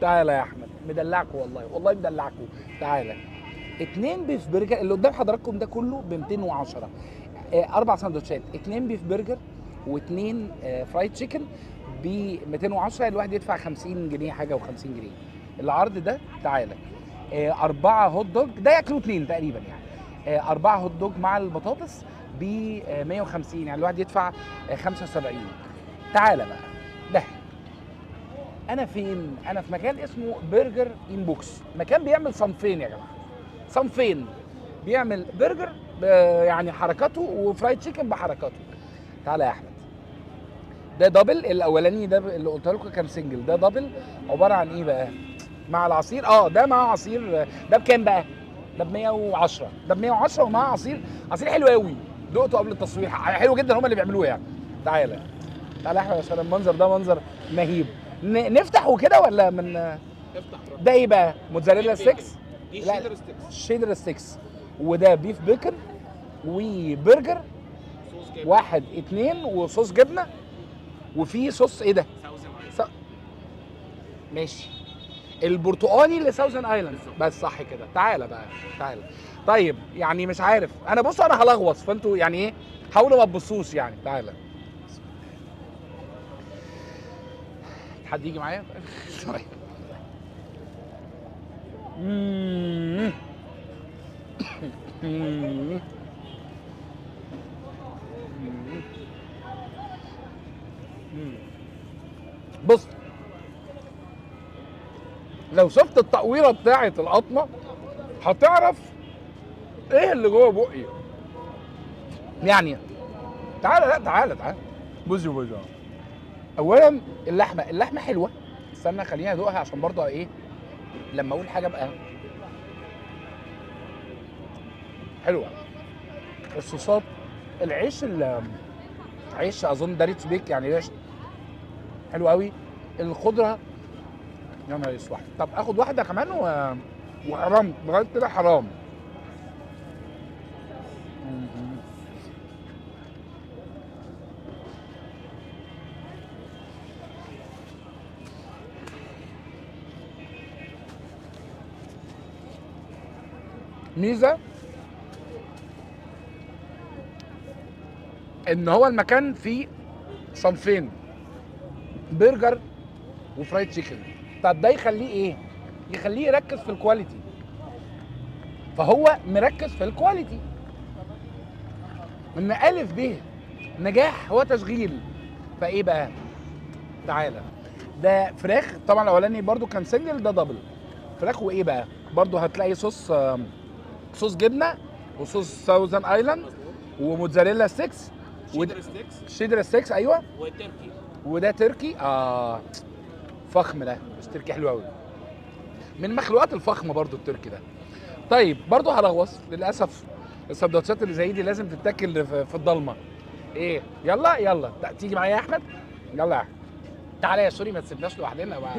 تعالى يا احمد، مدلعكوا والله، والله مدلعكوا. تعالى 2 بيف برجر اللي قدام حضراتكم ده كله ب 210. 4 سندوتشات، 2 بيف برجر و2 فرايد تشيكن ب 210. الواحد يدفع 50 جنيه حاجه و50 جنيه. العرض ده تعالى 4 هوت دوج، ده ياكلوا 2 تقريبا يعني. 4 هوت دوج مع البطاطس ب 150، يعني الواحد يدفع 75. تعالى بقى ده انا فين؟ انا في مكان اسمه برجر انبوكس، مكان بيعمل صنفين يا جماعه، صنفين. بيعمل برجر يعني حركاته وفرايد تشيكن بحركاته. تعالى يا احمد، ده دبل. الاولاني ده اللي قلت لكم كان سنجل، ده دبل. عباره عن ايه بقى مع العصير؟ ده مع عصير. ده بكام بقى؟ ده ب 110. ده ب 110 ومع عصير. عصير حلو قوي، دقته قبل التصوير، حلو جدا، هم اللي بيعملوه يعني. تعالى تعالى يا احمد عشان المنظر ده منظر مهيب. نفتح وكده ولا من افتح ده ايه بقى؟ موتزاريلا ستيكس؟ دي لا، شيدر ستيكس، شيدر ستيكس. وده بيف بيكن وبرجر صوص جبنه، 1 2 وصوص جبنه. وفي صوص ايه ده؟ ساوزن س... ماشي، البرتقاني اللي ساوزن ايلاند بس، صح كده. تعالى بقى تعالى. طيب يعني مش عارف انا، بص انا هلغوص فانتوا يعني ايه، حاولوا ما تبصوش يعني. تعالى حد يجي معايا. طيب بص، لو شفت التقويره بتاعه القطمه هتعرف ايه اللي جوه بقي يعني. تعالى، لا تعالى تعالى. بص اولا اللحمه حلوه. استنى خليني ادوقها عشان برضه ايه لما اقول حاجه بقى حلوه. الصوصات، العيش عيش اظن ده ريتش بيك يعني، عيش حلو قوي. الخضره يا نهار اسود. طب اخد واحده كمان وحرام لغايه كده حرام. ميزه ان هو المكان فيه صنفين، برجر وفرايد تشيكن. طب ده يخليه ايه؟ يخليه يركز في الكواليتي، فهو مركز في الكواليتي. ان الف ب نجاح هو تشغيل. فايه بقى؟ تعالى ده فراخ طبعا، الاولاني برضو كان سنجل، ده دبل فراخ. وايه بقى؟ برضو هتلاقي صوص جبنه وصوص ساوزن ايلاند وموتزاريلا ستيكس شيدر ستيكس شيدر ستيكس. ايوه، وتركي. وده تركي. فخم ده، بس تركي حلو قوي، من مخلوقات الفخمه برضو التركي ده. طيب برضو هلغوص للاسف. السندوتشات اللي زي دي لازم تتاكل في الضلمه. ايه، يلا يلا تيجي معايا يا احمد. يلا يا احمد تعالى يا سوري، ما تسيبناش لوحدنا بقى.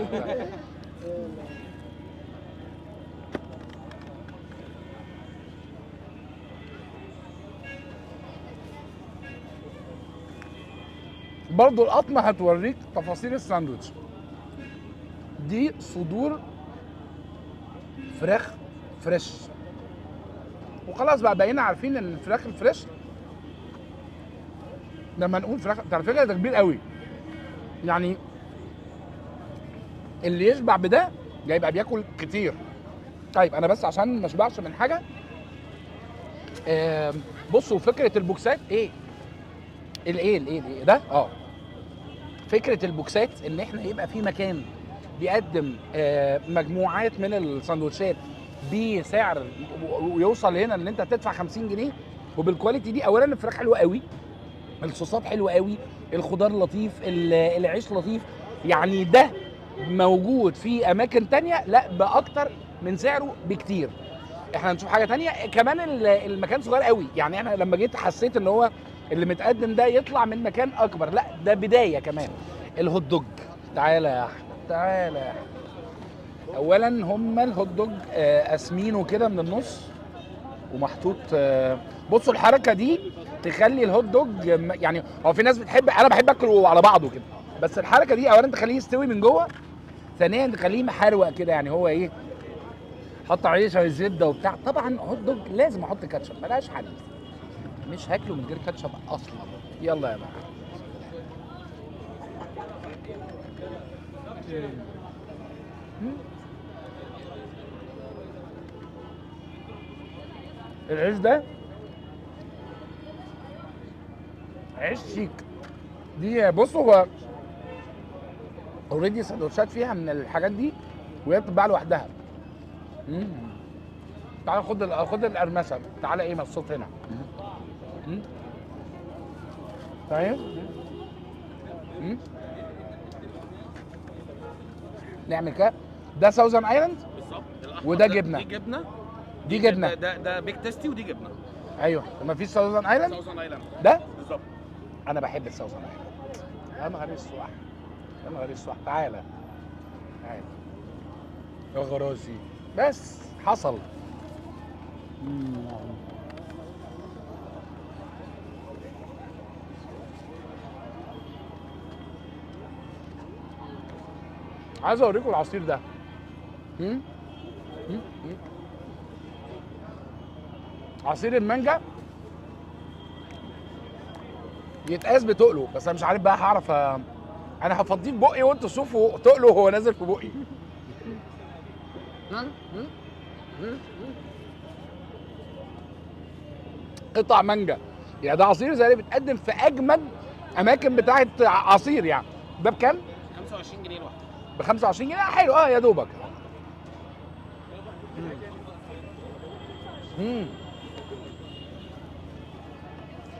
برضو القطمه هتوريك تفاصيل الساندوتش. دي صدور فراخ فريش، وخلاص بقى بقينا عارفين ان الفراخ الفريش لما نقول فراخ، على فكره ده كبير قوي يعني، اللي يشبع بده يبقى بياكل كتير. طيب انا بس عشان ما اشبعش من حاجه، بصوا فكره البوكسات ايه؟ الايه ده فكره البوكسات ان احنا يبقى في مكان بيقدم مجموعات من السندوتشات بسعر ويوصل هنا ان انت تدفع 50 جنيه وبالكواليتي دي. اولا الفراخ حلوه قوي، الصوصات حلوه قوي، الخضار لطيف، العيش لطيف. يعني ده موجود في اماكن تانية لا باكتر من سعره بكتير. احنا هنشوف حاجه تانية كمان. المكان صغير قوي يعني، انا لما جيت حسيت ان هو اللي متقدم ده يطلع من مكان اكبر، لا ده بدايه كمان. الهوت دوج، تعالى يا احمد تعالى يا احمد. اولا هم الهوت دوج قاسمينه كده من النص ومحطوط. بصوا الحركه دي تخلي الهوت دوج يعني، هو في ناس بتحب، انا بحب اكله على بعضه كده، بس الحركه دي اولا تخليه يستوي من جوه، ثانيا خليه محروق كده، يعني هو ايه، حط عليه شويه زبده وبتاع. طبعا هوت دوج لازم احط كاتشب، ملهاش حل، مش هاكله من غير كاتشب اصلا. يلا يا بقى. العيش ده عيش شيك. دي بص، هو اوريدي سندوتشات فيها من الحاجات دي وهي بتتباع لوحدها. تعالى خد القرمشه، تعالى ايه مبسوط هنا. طيب نعمل كده. ده ساوزن ايلاند بالظبط. وده جبنه. دي جبنه. ده بيك تيستي ودي جبنه. ايوه، ما فيش ساوزن ايلاند. ساوزن ايلاند ده بالظبط. انا بحب الساوزن ايلاند. يا نهار اسود، يا نهار اسود. تعالى يا غرازي، بس حصل. عايز اوريكم العصير ده. عصير المانجا يتقاس بتقله، بس انا مش عارف بقى هعرف انا هفضيه في بقي وانتوا شوفوا تقله وهو نازل في بقي. قطع مانجا، يعني ده عصير زي اللي بيتقدم في اجمد اماكن بتاعه عصير. يعني ده بكام؟ 25 جنيه لوحده. ب 25 جنيه. حلو، يا دوبك.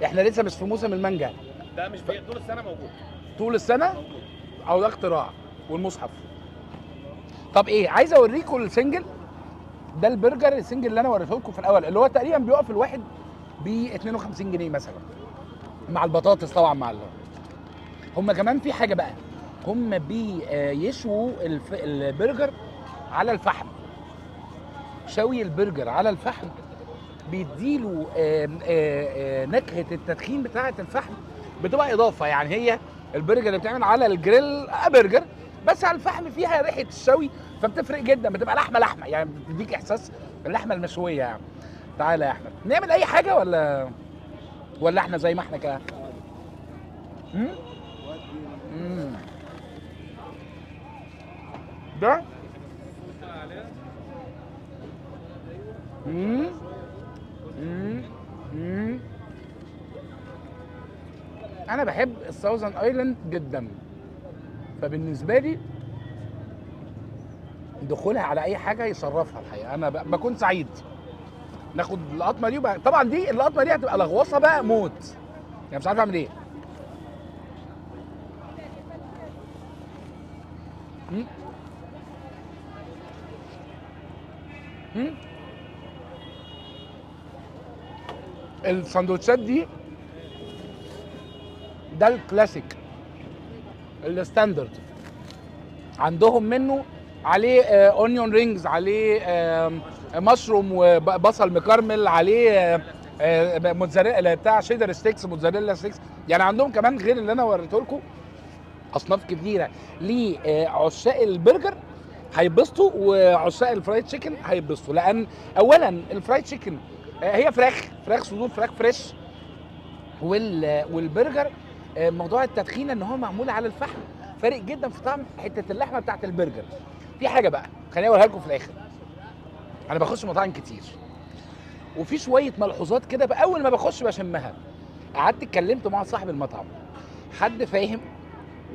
احنا لسه مش في موسم المانجا. ده مش طول السنه موجود. طول السنه موجود. او ده اختراع والمصحف. طب ايه، عايز اوريكم السنجل ده، البرجر السنجل اللي انا وريته لكم في الاول، اللي هو تقريبا بيقف الواحد ب 52 جنيه مثلا، مع البطاطس طبعا. مع هم كمان في حاجه بقى، هم بيشووا البرجر على الفحم. شوي البرجر على الفحم بيديله نكهه التدخين بتاعه الفحم، بتبقى اضافه. يعني هي البرجر اللي بتعمل على الجريل برجر، بس على الفحم فيها ريحه الشوي، فبتفرق جدا، بتبقى لحمه يعني، بتديك احساس اللحمه المشويه يعني. تعالى يا احمد نعمل اي حاجه ولا احنا زي ما احنا كده؟ ده انا بحب الساوزن ايلاند جدا، فبالنسبه لي دخولها على اي حاجه يشرفها الحقيقه. انا بكون سعيد. ناخد اللقطمه دي بقى. طبعا دي اللقطمه دي هتبقى لغوصه بقى موت، يعني مش عارف اعمل ايه. السندوتشات دي ده الكلاسيك الستاندرد عندهم، منه عليه اونيون رينجز، عليه مشروم وبصل مكرمل، عليه موتزاريلا بتاع شيدر ستيكس، موتزاريلا ستيكس. يعني عندهم كمان غير اللي انا وريته لكم اصناف كتيره لعشاق البرجر هيتبسطوا، وعشاق الفرايد تشيكن هيتبسطوا. لان اولا الفرايد تشيكن هي فراخ صدور فراخ فريش، والبرجر موضوع التدخين ان هو معمول على الفحم فارق جدا في طعم حته اللحمه بتاعت البرجر. في حاجه بقى خليني اقولها لكم في الاخر، انا بخش مطاعم كتير وفي شويه ملحوظات كده بقى اول ما بخش بشمها. قعدت اتكلمت مع صاحب المطعم، حد فاهم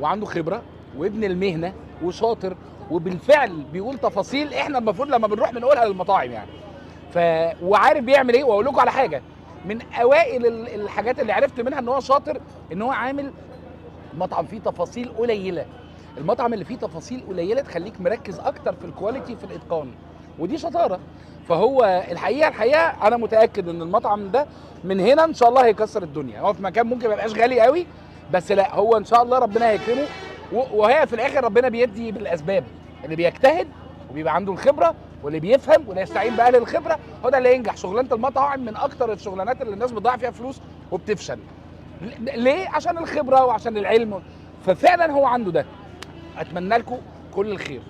وعنده خبره وابن المهنه وشاطر، وبالفعل بيقول تفاصيل احنا المفروض لما بنروح بنقولها للمطاعم يعني. وعارف بيعمل ايه. واقول لكم على حاجه من اوائل الحاجات اللي عرفت منها ان هو شاطر، ان هو عامل مطعم فيه تفاصيل قليله. المطعم اللي فيه تفاصيل قليله تخليك مركز اكتر في الكواليتي في الاتقان، ودي شطاره. فهو الحقيقه انا متاكد ان المطعم ده من هنا ان شاء الله هيكسر الدنيا. هو في مكان ممكن ما يبقاش غالي قوي، بس لا هو ان شاء الله ربنا هيكرمه. وهي في الاخر ربنا بيدي بالاسباب، اللي بيجتهد وبيبقى عنده الخبره واللي بيفهم واللي يستعين باهل الخبره هو ده اللي ينجح. شغلانه المطاعم من اكتر الشغلانات اللي الناس بتضيع فيها فلوس وبتفشل. ليه؟ عشان الخبره وعشان العلم. ففعلا هو عنده ده. اتمنى لكم كل الخير.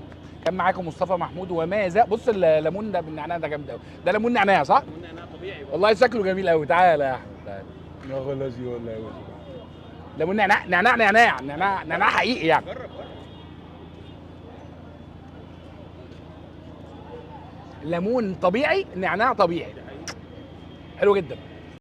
كان معاكم مصطفى محمود وماذا. بص الليمون ده بالنعناع ده جامد قوي. ده ليمون نعناع صح؟ قلنا انها طبيعي بقى. والله شكله جميل قوي. تعالى يا احمد تعالى. يا خلاصي والله يا باشا. ليمون نعناع نعناع نعناع نعناع نعناع حقيقي يعني. جرب جرب. ليمون طبيعي نعناع طبيعي. دي حقيقة. حلو جدا.